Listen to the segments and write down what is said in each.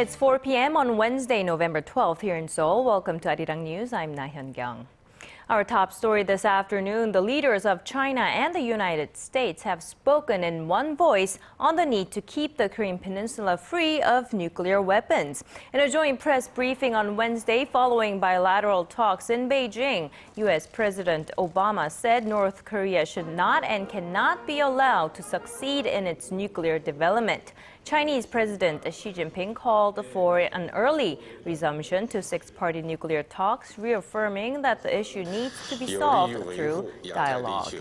It's 4 p.m. on Wednesday, November 12th here in Seoul. Welcome to Arirang News. I'm Hyun-kyung. Our top story this afternoon, the leaders of China and the United States have spoken in one voice on the need to keep the Korean peninsula free of nuclear weapons. In a joint press briefing on Wednesday following bilateral talks in Beijing, U.S. President Obama said North Korea should not and cannot be allowed to succeed in its nuclear development. Chinese President Xi Jinping called for an early resumption to six-party nuclear talks, reaffirming that the issue needs to be solved through dialogue.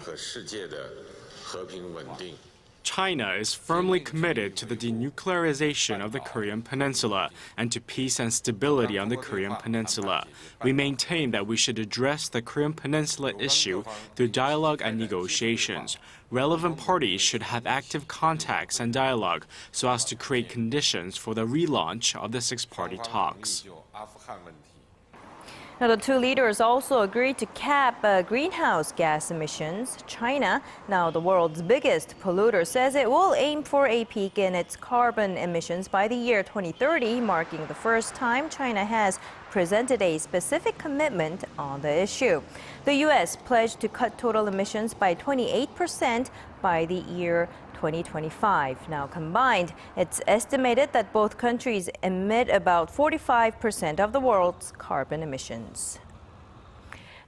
China is firmly committed to the denuclearization of the Korean peninsula and to peace and stability on the Korean peninsula. We maintain that we should address the Korean peninsula issue through dialogue and negotiations. Relevant parties should have active contacts and dialogue so as to create conditions for the relaunch of the six-party talks. Now, the two leaders also agreed to cap greenhouse gas emissions. China, now the world's biggest polluter, says it will aim for a peak in its carbon emissions by the year 2030, marking the first time China has presented a specific commitment on the issue. The U.S. pledged to cut total emissions by 28% by the year 2025. Now combined, it's estimated that both countries emit about 45% of the world's carbon emissions.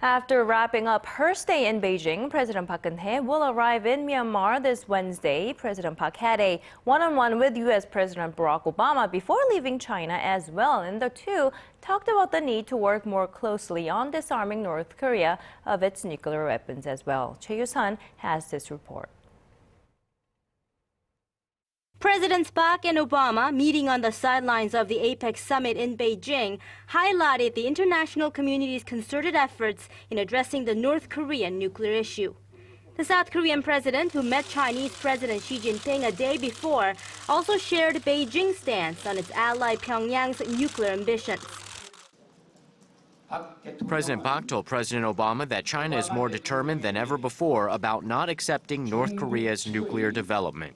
After wrapping up her stay in Beijing, President Park Geun-hye will arrive in Myanmar this Wednesday. President Park had a one-on-one with U.S. President Barack Obama before leaving China as well, and the two talked about the need to work more closely on disarming North Korea of its nuclear weapons as well. Choi Yoo-sun has this report. Presidents Park and Obama, meeting on the sidelines of the APEC summit in Beijing, highlighted the international community's concerted efforts in addressing the North Korean nuclear issue. The South Korean president, who met Chinese President Xi Jinping a day before, also shared Beijing's stance on its ally Pyongyang's nuclear ambitions. President Park told President Obama that China is more determined than ever before about not accepting North Korea's nuclear development.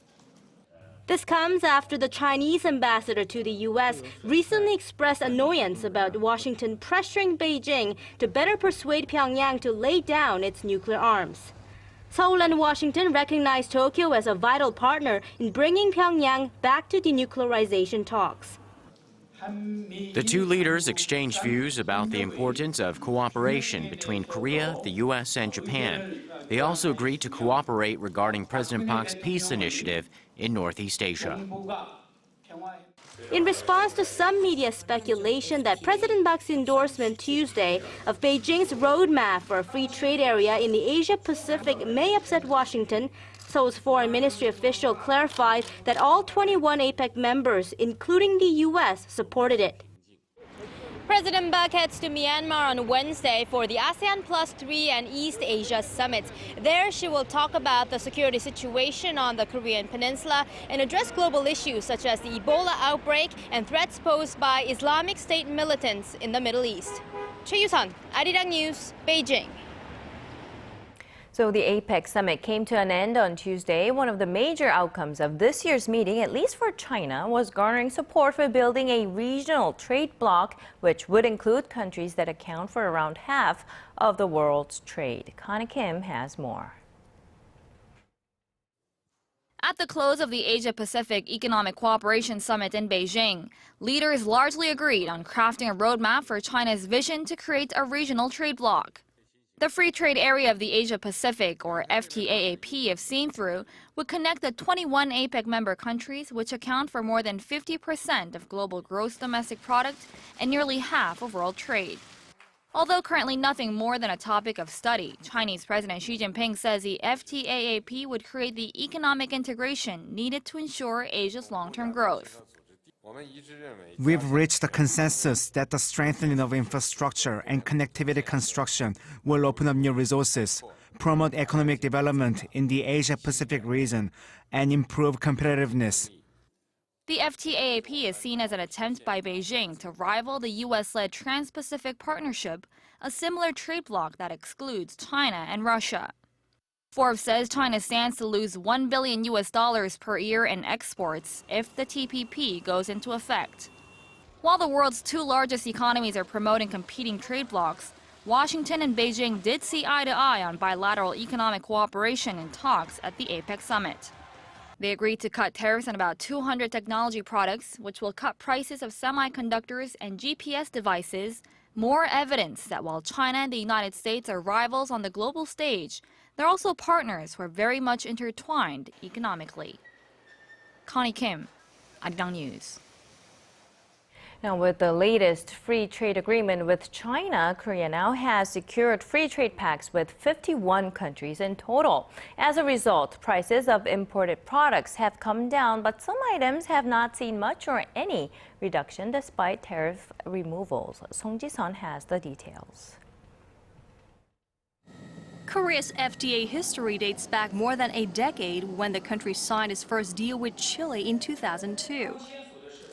This comes after the Chinese ambassador to the U.S. recently expressed annoyance about Washington pressuring Beijing to better persuade Pyongyang to lay down its nuclear arms. Seoul and Washington recognize Tokyo as a vital partner in bringing Pyongyang back to denuclearization talks. The two leaders exchanged views about the importance of cooperation between Korea, the U.S., and Japan. They also agreed to cooperate regarding President Park's peace initiative in Northeast Asia. In response to some media speculation that President Park's endorsement Tuesday of Beijing's roadmap for a free trade area in the Asia-Pacific may upset Washington, Seoul's foreign ministry official clarified that all 21 APEC members, including the U.S., supported it. President Park heads to Myanmar on Wednesday for the ASEAN Plus 3 and East Asia summits. There, she will talk about the security situation on the Korean peninsula and address global issues such as the Ebola outbreak and threats posed by Islamic State militants in the Middle East. Choi Yoo-sun, Arirang News, Beijing. So the APEC summit came to an end on Tuesday. One of the major outcomes of this year's meeting, at least for China, was garnering support for building a regional trade bloc, which would include countries that account for around half of the world's trade. Connie Kim has more. At the close of the Asia-Pacific Economic Cooperation Summit in Beijing, leaders largely agreed on crafting a roadmap for China's vision to create a regional trade bloc. The Free Trade Area of the Asia-Pacific, or FTAAP, if seen through, would connect the 21 APEC member countries, which account for more than 50% of global gross domestic product and nearly half of world trade. Although currently nothing more than a topic of study, Chinese President Xi Jinping says the FTAAP would create the economic integration needed to ensure Asia's long-term growth. We've reached a consensus that the strengthening of infrastructure and connectivity construction will open up new resources, promote economic development in the Asia-Pacific region, and improve competitiveness. The FTAAP is seen as an attempt by Beijing to rival the U.S.-led Trans-Pacific Partnership, a similar trade bloc that excludes China and Russia. Forbes says China stands to lose $1 billion per year in exports if the TPP goes into effect. While the world's two largest economies are promoting competing trade blocs, Washington and Beijing did see eye to eye on bilateral economic cooperation in talks at the APEC summit. They agreed to cut tariffs on about 200 technology products, which will cut prices of semiconductors and GPS devices, more evidence that while China and the United States are rivals on the global stage, they're also partners who are very much intertwined economically. Connie Kim, Arirang News. Now, with the latest free trade agreement with China, Korea now has secured free trade pacts with 51 countries in total. As a result, prices of imported products have come down, but some items have not seen much or any reduction despite tariff removals. Song Ji-sun has the details. Korea's FTA history dates back more than a decade when the country signed its first deal with Chile in 2002.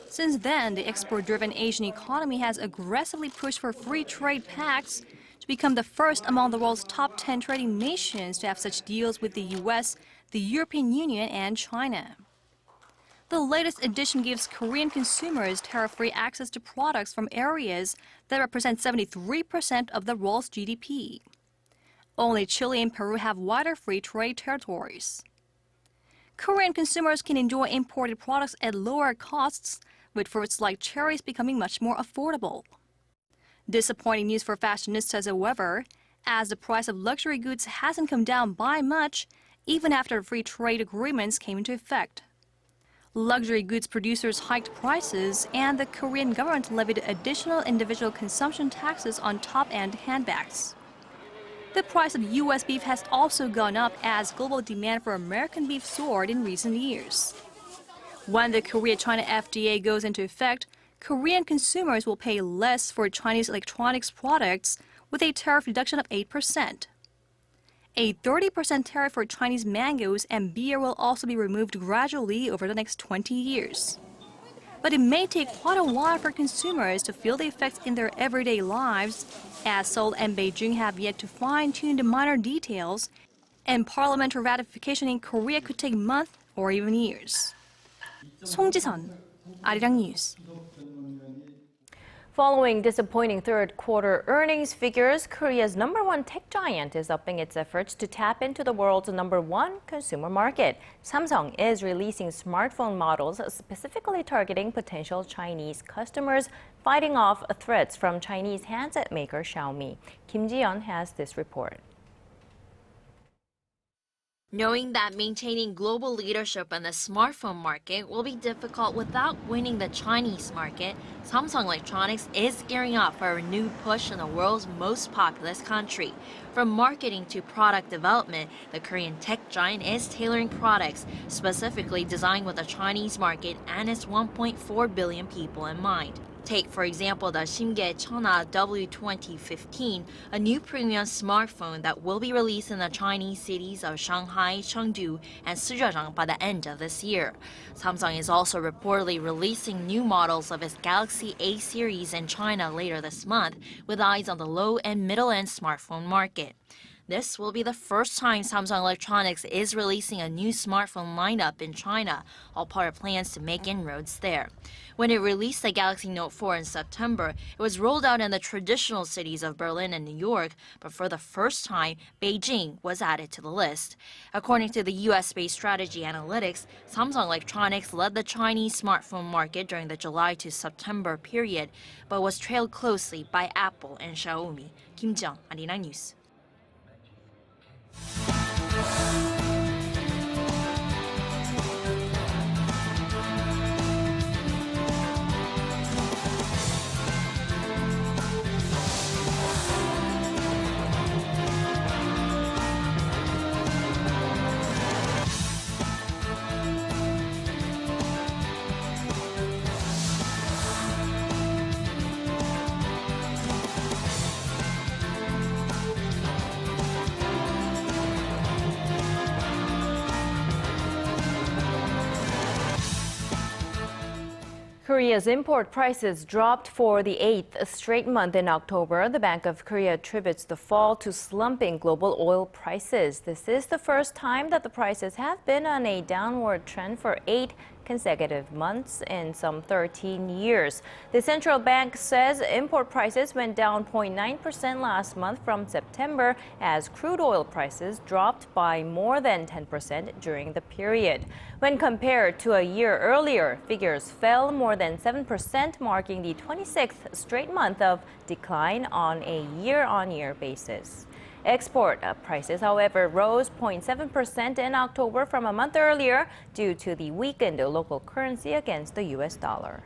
Since then, the export-driven Asian economy has aggressively pushed for free trade pacts to become the first among the world's top 10 trading nations to have such deals with the US, the European Union, and China. The latest edition gives Korean consumers tariff-free access to products from areas that represent 73% of the world's GDP. Only Chile and Peru have wider free trade territories. Korean consumers can enjoy imported products at lower costs, with fruits like cherries becoming much more affordable. Disappointing news for fashionistas, however, as the price of luxury goods hasn't come down by much, even after free trade agreements came into effect. Luxury goods producers hiked prices, and the Korean government levied additional individual consumption taxes on top-end handbags. The price of U.S. beef has also gone up as global demand for American beef soared in recent years. When the KoreaChina FTA goes into effect, Korean consumers will pay less for Chinese electronics products with a tariff reduction of 8%. A 30% tariff for Chinese mangoes and beer will also be removed gradually over the next 20 years. But it may take quite a while for consumers to feel the effects in their everyday lives, as Seoul and Beijing have yet to fine-tune the minor details, and parliamentary ratification in Korea could take months or even years. Song Ji-sun, Arirang News. Following disappointing third-quarter earnings figures, Korea's #1 tech giant is upping its efforts to tap into the world's #1 consumer market. Samsung is releasing smartphone models specifically targeting potential Chinese customers, fighting off threats from Chinese handset maker Xiaomi. Kim Ji-yeon has this report. Knowing that maintaining global leadership in the smartphone market will be difficult without winning the Chinese market, Samsung Electronics is gearing up for a renewed push in the world's most populous country. From marketing to product development, the Korean tech giant is tailoring products specifically designed with the Chinese market and its 1.4 billion people in mind. Take, for example, the USCHINA W2015, a new premium smartphone that will be released in the Chinese cities of Shanghai, Chengdu, and Suzhou by the end of this year. Samsung is also reportedly releasing new models of its Galaxy A series in China later this month, with eyes on the low and middle-end smartphone market. This will be the first time Samsung Electronics is releasing a new smartphone lineup in China, all part of plans to make inroads there. When it released the Galaxy Note 4 in September, it was rolled out in the traditional cities of Berlin and New York, but for the first time, Beijing was added to the list. According to the US-based strategy analytics, Samsung Electronics led the Chinese smartphone market during the July to September period, but was trailed closely by Apple and Xiaomi. Kim Ji-yeon, Arirang News. Korea's import prices dropped for the 8th straight month in October. The Bank of Korea attributes the fall to slumping global oil prices. This is the first time that the prices have been on a downward trend for 8 consecutive months in some 13 years. The central bank says import prices went down 0.9% last month from September as crude oil prices dropped by more than 10% during the period. When compared to a year earlier, figures fell more than 7%, marking the 26th straight month of decline on a year-on-year basis. Export prices, however, rose 0.7% in October from a month earlier due to the weakened local currency against the U.S. dollar.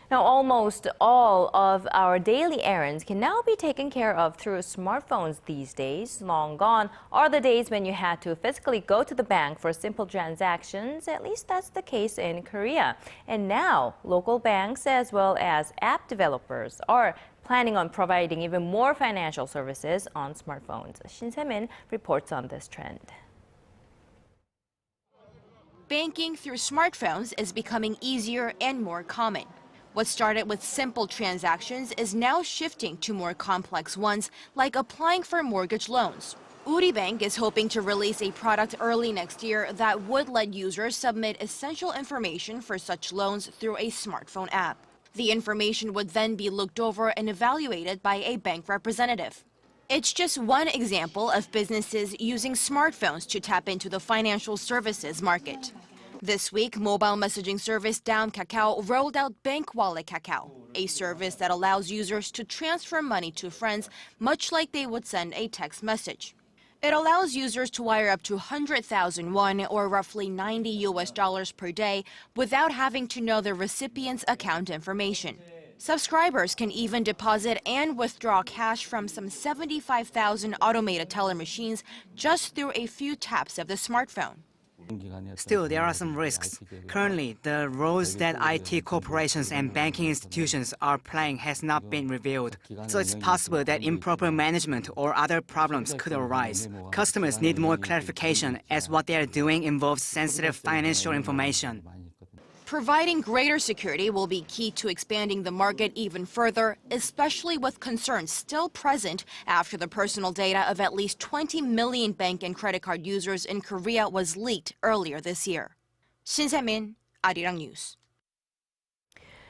Now, almost all of our daily errands can now be taken care of through smartphones these days. Long gone are the days when you had to physically go to the bank for simple transactions. At least that's the case in Korea. And now, local banks as well as app developers are planning on providing even more financial services on smartphones. Shin Se-min reports on this trend. Banking through smartphones is becoming easier and more common. What started with simple transactions is now shifting to more complex ones, like applying for mortgage loans. Uri Bank is hoping to release a product early next year that would let users submit essential information for such loans through a smartphone app. The information would then be looked over and evaluated by a bank representative. It's just one example of businesses using smartphones to tap into the financial services market. This week, mobile messaging service Down Kakao rolled out Bank Wallet Kakao, a service that allows users to transfer money to friends much like they would send a text message. It allows users to wire up to 100,000 won, or roughly $90 per day, without having to know the recipient's account information. Subscribers can even deposit and withdraw cash from some 75,000 automated teller machines just through a few taps of the smartphone. Still, there are some risks. Currently, the roles that IT corporations and banking institutions are playing has not been revealed, so it's possible that improper management or other problems could arise. Customers need more clarification as what they are doing involves sensitive financial information. Providing greater security will be key to expanding the market even further, especially with concerns still present after the personal data of at least 20 million bank and credit card users in Korea was leaked earlier this year. Shin Se-min, Arirang News.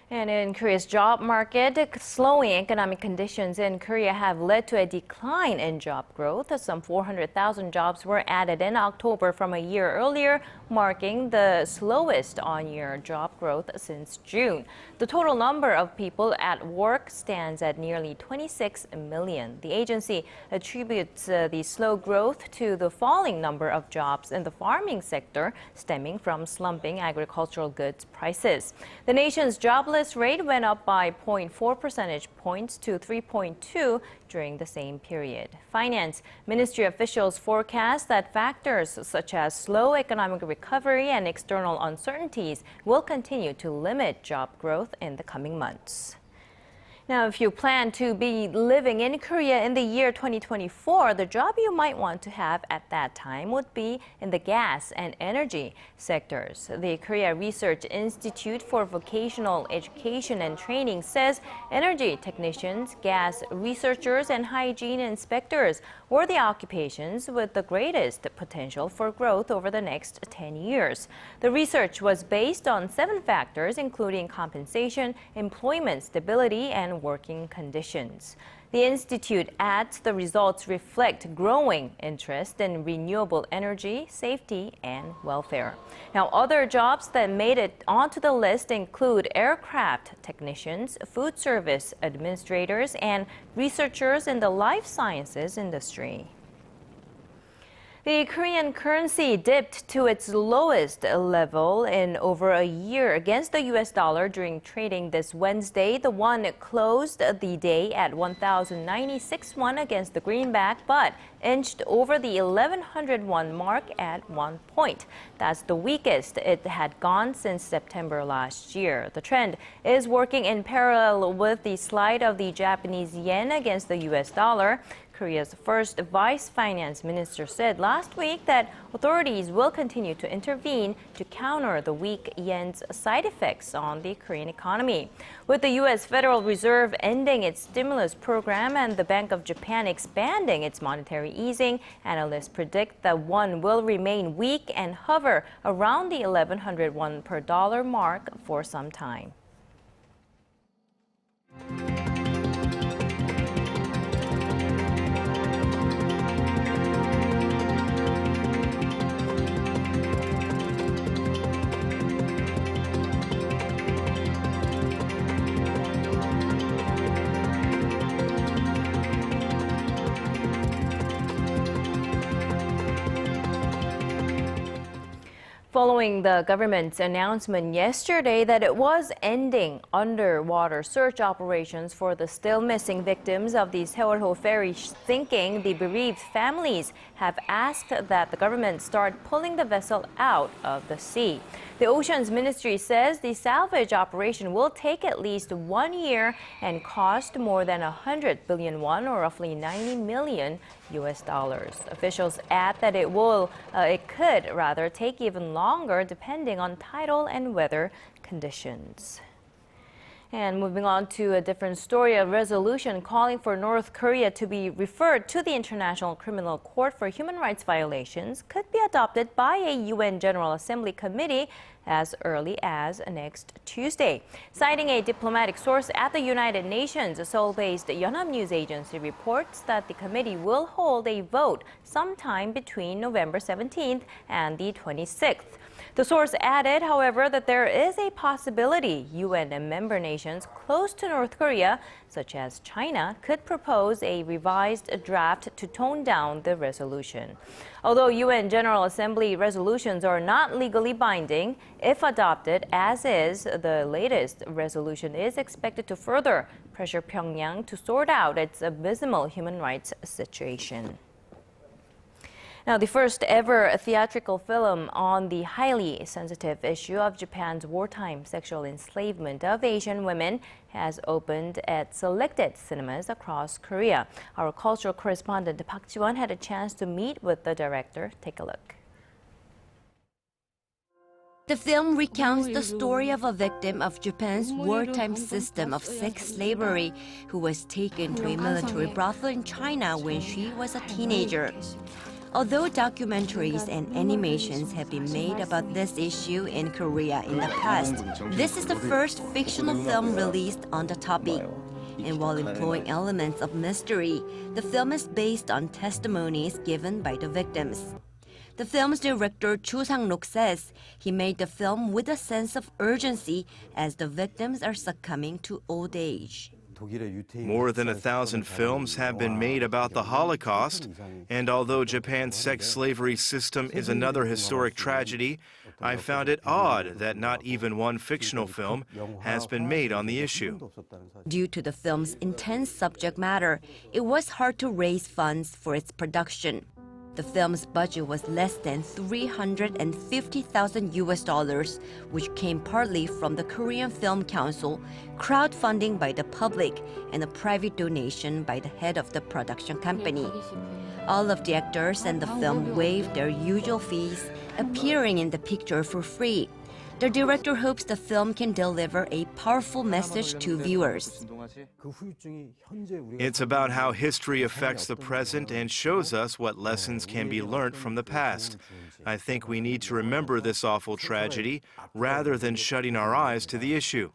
And in Korea's job market, slowing economic conditions in Korea have led to a decline in job growth. Some 400,000 jobs were added in October from a year earlier, marking the slowest on-year job growth since June. The total number of people at work stands at nearly 26 million. The agency attributes the slow growth to the falling number of jobs in the farming sector stemming from slumping agricultural goods prices. The nation's jobless rate went up by 0.4 percentage points to 3.2 during the same period. Finance Ministry officials forecast that factors such as slow economic recovery and external uncertainties will continue to limit job growth in the coming months. Now, if you plan to be living in Korea in the year 2024, the job you might want to have at that time would be in the gas and energy sectors. The Korea Research Institute for Vocational Education and Training says energy technicians, gas researchers, and hygiene inspectors were the occupations with the greatest potential for growth over the next 10 years. The research was based on 7 factors, including compensation, employment stability, and working conditions. The institute adds the results reflect growing interest in renewable energy, safety, and welfare. Now, other jobs that made it onto the list include aircraft technicians, food service administrators, and researchers in the life sciences industry. The Korean currency dipped to its lowest level in over a year against the U.S. dollar during trading this Wednesday. The won closed the day at 1,096 won against the greenback, but inched over the 1,100 won mark at one point. That's the weakest it had gone since September last year. The trend is working in parallel with the slide of the Japanese yen against the U.S. dollar. Korea's first vice finance minister said last week that authorities will continue to intervene to counter the weak yen's side effects on the Korean economy. With the U.S. Federal Reserve ending its stimulus program and the Bank of Japan expanding its monetary easing, analysts predict the won will remain weak and hover around the 1,100 won per dollar mark for some time. Following the government's announcement yesterday that it was ending underwater search operations for the still missing victims of the Sewol ferry sinking, the bereaved families have asked that the government start pulling the vessel out of the sea. The Oceans Ministry says the salvage operation will take at least 1 year and cost more than 100 billion won, or roughly 90 million US dollars. Officials add that it could rather take even longer depending on tidal and weather conditions. And moving on to a different story, a resolution calling for North Korea to be referred to the International Criminal Court for human rights violations could be adopted by a UN General Assembly committee as early as next Tuesday. Citing a diplomatic source at the United Nations, a Seoul-based Yonhap News Agency reports that the committee will hold a vote sometime between November 17th and the 26th. The source added, however, that there is a possibility UN and member nations close to North Korea, such as China, could propose a revised draft to tone down the resolution. Although UN General Assembly resolutions are not legally binding, if adopted as is, the latest resolution is expected to further pressure Pyongyang to sort out its abysmal human rights situation. Now, the first ever theatrical film on the highly sensitive issue of Japan's wartime sexual enslavement of Asian women has opened at selected cinemas across Korea. Our cultural correspondent Park Ji-won had a chance to meet with the director. Take a look. The film recounts the story of a victim of Japan's wartime system of sex slavery who was taken to a military brothel in China when she was a teenager. Although documentaries and animations have been made about this issue in Korea in the past, this is the first fictional film released on the topic. And while employing elements of mystery, the film is based on testimonies given by the victims. The film's director Chu Sang-rok says he made the film with a sense of urgency as the victims are succumbing to old age. More than 1,000 films have been made about the Holocaust, and although Japan's sex slavery system is another historic tragedy, I found it odd that not even one fictional film has been made on the issue. Due to the film's intense subject matter, it was hard to raise funds for its production. The film's budget was less than 350,000 US dollars, which came partly from the Korean Film Council, crowdfunding by the public, and a private donation by the head of the production company. All of the actors in the film waived their usual fees, appearing in the picture for free. The director hopes the film can deliver a powerful message to viewers. It's about how history affects the present and shows us what lessons can be learned from the past. I think we need to remember this awful tragedy rather than shutting our eyes to the issue.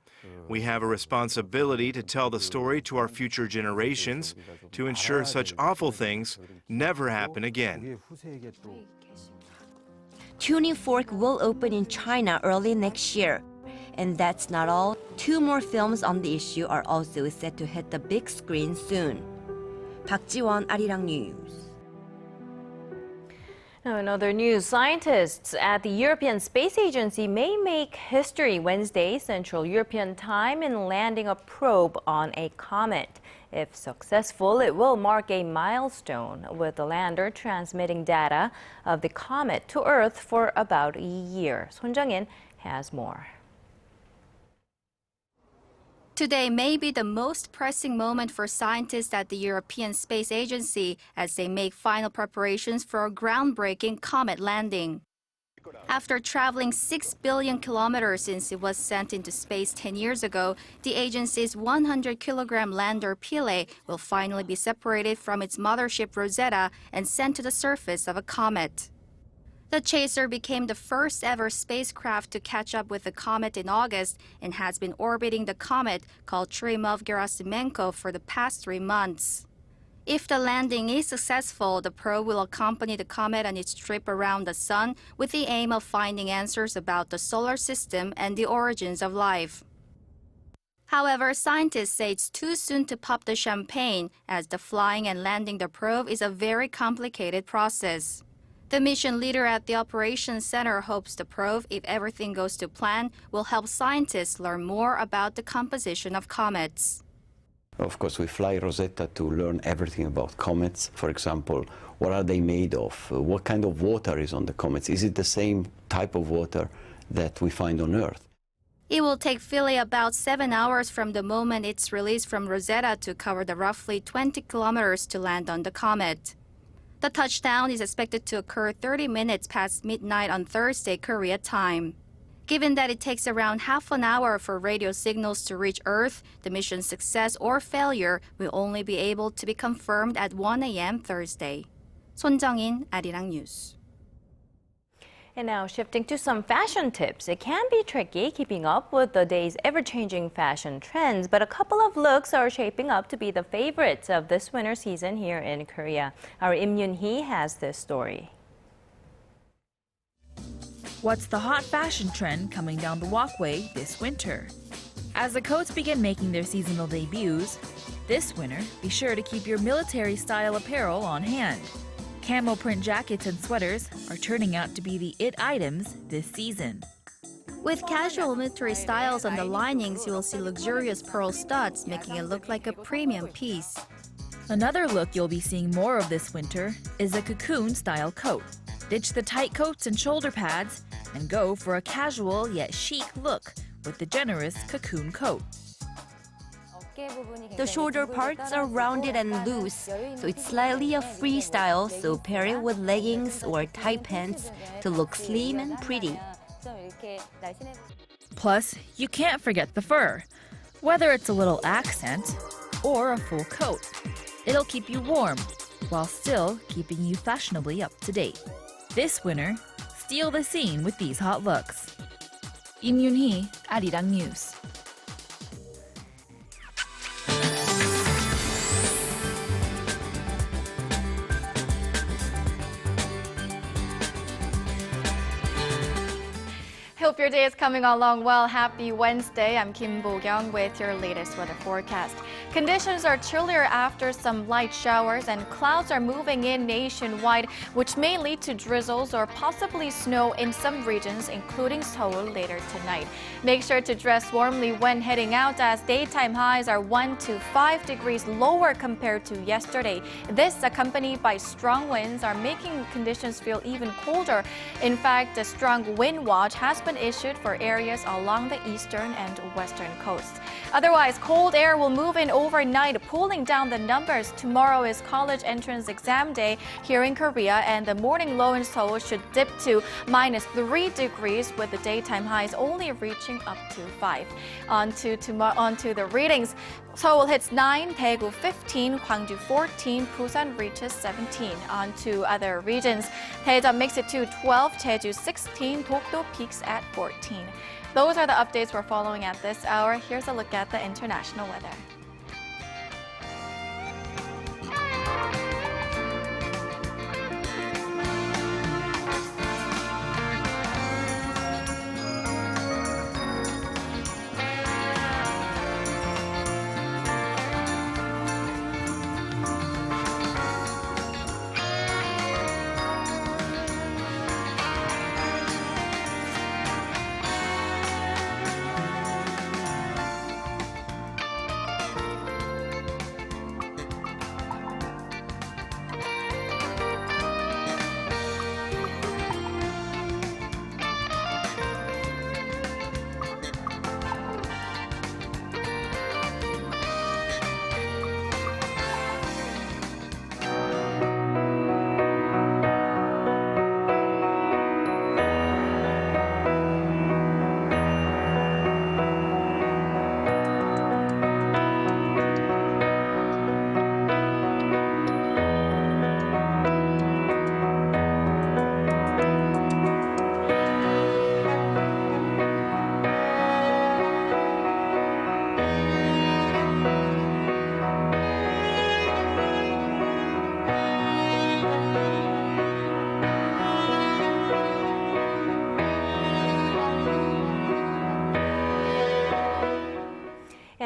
We have a responsibility to tell the story to our future generations to ensure such awful things never happen again. Tuning Fork will open in China early next year. And that's not all. 2 more films on the issue are also set to hit the big screen soon. Park Ji-won, Arirang News. Now, in other news, scientists at the European Space Agency may make history Wednesday, Central European time, in landing a probe on a comet. If successful, it will mark a milestone, with the lander transmitting data of the comet to Earth for about a year. Son Jung-in has more. Today may be the most pressing moment for scientists at the European Space Agency as they make final preparations for a groundbreaking comet landing. After traveling 6 billion kilometers since it was sent into space 10 years ago, the agency's 100-kilogram lander Philae will finally be separated from its mothership Rosetta and sent to the surface of a comet. The chaser became the first ever spacecraft to catch up with the comet in August and has been orbiting the comet called Churyumov-Gerasimenko for the past 3 months. If the landing is successful, the probe will accompany the comet on its trip around the sun with the aim of finding answers about the solar system and the origins of life. However, scientists say it's too soon to pop the champagne, as the flying and landing the probe is a very complicated process. The mission leader at the Operations Center hopes the probe, if everything goes to plan, will help scientists learn more about the composition of comets. Of course, we fly Rosetta to learn everything about comets. For example, what are they made of? What kind of water is on the comets? Is it the same type of water that we find on Earth? It will take Philae about 7 hours from the moment it's released from Rosetta to cover the roughly 20 kilometers to land on the comet. The touchdown is expected to occur 30 minutes past midnight on Thursday, Korea time. Given that it takes around half an hour for radio signals to reach Earth, the mission's success or failure will only be able to be confirmed at 1 a.m. Thursday. 손정인, Arirang News. And now shifting to some fashion tips. It can be tricky keeping up with the day's ever-changing fashion trends, but a couple of looks are shaping up to be the favorites of this winter season here in Korea. Our Im Yoon-hee has this story. What's the hot fashion trend coming down the walkway this winter? As the coats begin making their seasonal debuts, this winter, be sure to keep your military-style apparel on hand. Camo print jackets and sweaters are turning out to be the it items this season. With casual military styles on the linings, you will see luxurious pearl studs, making it look like a premium piece. Another look you'll be seeing more of this winter is a cocoon-style coat. Ditch the tight coats and shoulder pads and go for a casual yet chic look with the generous cocoon coat. The shoulder parts are rounded and loose, so it's slightly a free style, so pair it with leggings or tight pants to look slim and pretty. Plus, you can't forget the fur. Whether it's a little accent or a full coat, it'll keep you warm while still keeping you fashionably up to date. This winter, steal the scene with these hot looks. Im Yoon-hee, Arirang News. Hope your day is coming along well. Happy Wednesday. I'm Kim Bo-kyung with your latest weather forecast. Conditions are chillier after some light showers, and clouds are moving in nationwide, which may lead to drizzles or possibly snow in some regions, including Seoul, later tonight. Make sure to dress warmly when heading out, as daytime highs are 1 to 5 degrees lower compared to yesterday. This, accompanied by strong winds, are making conditions feel even colder. In fact, a strong wind watch has been issued for areas along the eastern and western coasts. Otherwise, cold air will move in overnight, pulling down the numbers. Tomorrow is college entrance exam day here in Korea, and the morning low in Seoul should dip to -3 degrees, with the daytime highs only reaching up to 5. On to the readings. Seoul hits 9, Daegu 15, Gwangju 14, Busan reaches 17. On to other regions. Daejeon makes it to 12, Jeju 16, Dokdo peaks at 14. Those are the updates we're following at this hour. Here's a look at the international weather.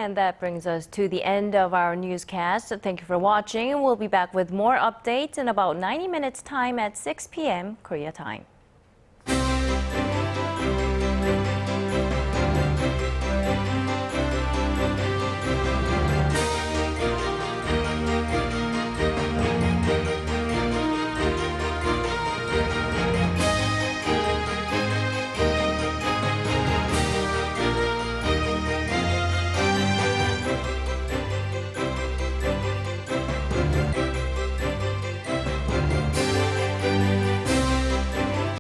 And that brings us to the end of our newscast. Thank you for watching. We'll be back with more updates in about 90 minutes time at 6 p.m. Korea time.